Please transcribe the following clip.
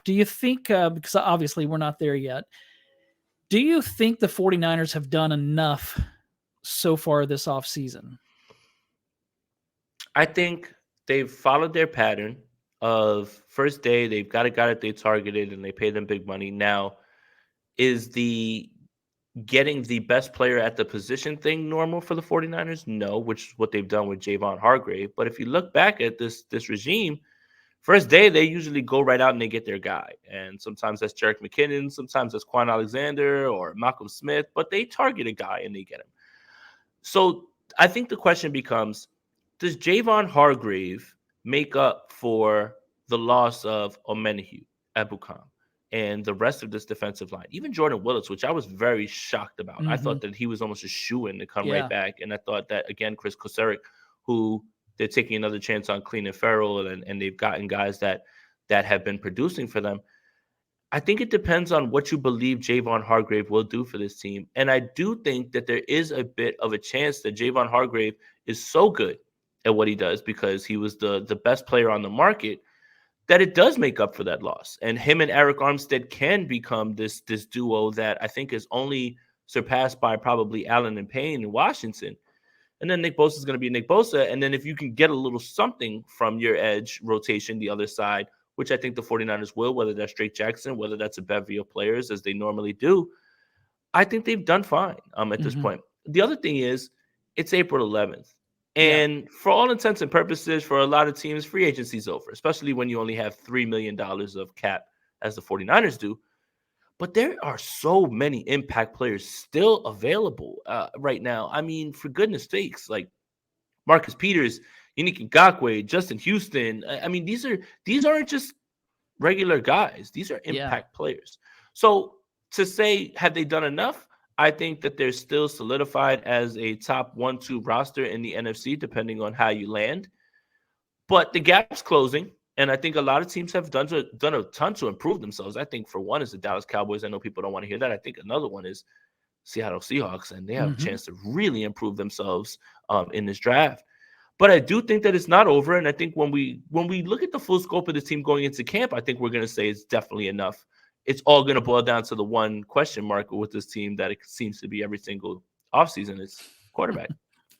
Do you think, because obviously we're not there yet, do you think the 49ers have done enough so far this offseason? I think they've followed their pattern of first day, they've got a guy that they targeted and they pay them big money. Now, is the getting the best player at the position thing normal for the 49ers? No, which is what they've done with Javon Hargrave. But if you look back at this regime, first day they usually go right out and they get their guy. And sometimes that's Jerick McKinnon, sometimes that's Quan Alexander or Malcolm Smith, but they target a guy and they get him. So I think the question becomes, does Javon Hargrave make up for the loss of Omenihu, Ebukam, and the rest of this defensive line? Even Jordan Willis, which I was very shocked about. I Mm-hmm. thought that he was almost a shoo-in to come right Yeah. back. And I thought that, again, Chris Kosaric, who they're taking another chance on Clean and Farrell, and they've gotten guys that have been producing for them. I think it depends on what you believe Javon Hargrave will do for this team. And I do think that there is a bit of a chance that Javon Hargrave is so good at what he does because he was the best player on the market that it does make up for that loss. And him and Eric Armstead can become this duo that I think is only surpassed by probably Allen and Payne in Washington. And then Nick Bosa is going to be Nick Bosa. And then if you can get a little something from your edge rotation, the other side, which I think the 49ers will, whether that's Drake Jackson, whether that's a bevy of players as they normally do, I think they've done fine at this Mm-hmm. point. The other thing is it's April 11th. Yeah. And for all intents and purposes, for a lot of teams, free agency's over, especially when you only have $3 million of cap as the 49ers do. But there are so many impact players still available right now. I mean, for goodness sakes, like Marcus Peters, Yannick Ngakoue, Justin Houston. I mean, these aren't just regular guys. These are Yeah. impact players. So to say, have they done enough? I think that they're still solidified as a top 1-2 roster in the NFC, depending on how you land. But the gap's closing, and I think a lot of teams have done a ton to improve themselves. I think for one is the Dallas Cowboys. I know people don't want to hear that. I think another one is Seattle Seahawks, and they have a Mm-hmm. chance to really improve themselves in this draft. But I do think that it's not over, and I think when we look at the full scope of the team going into camp, I think we're going to say it's definitely enough. It's all going to boil down to the one question mark with this team that it seems to be every single offseason is quarterback.